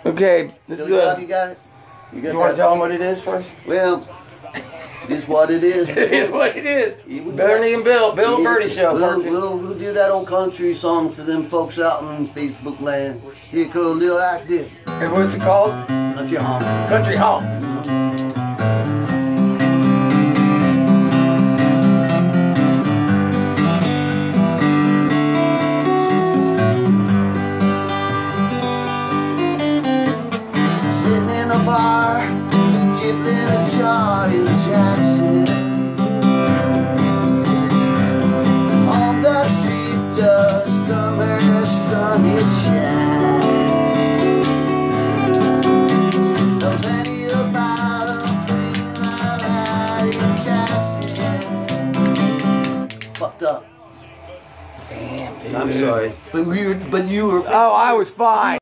Okay, this is You got you want to tell them what it is first? Well, it's what it is. It is what it is. Bernie and Bill and Birdie show. We'll do that old country song for them folks out in Facebook land. Here goes a little like this. And what's it called? Country Honk. Country Honk. Sitting in a bar, tippling a jar in Jackson. On the street, the summer sun is shining. So many about them playing out in Jackson. Fucked up. Damn, dude. I'm sorry, but you were. Oh, I was fine.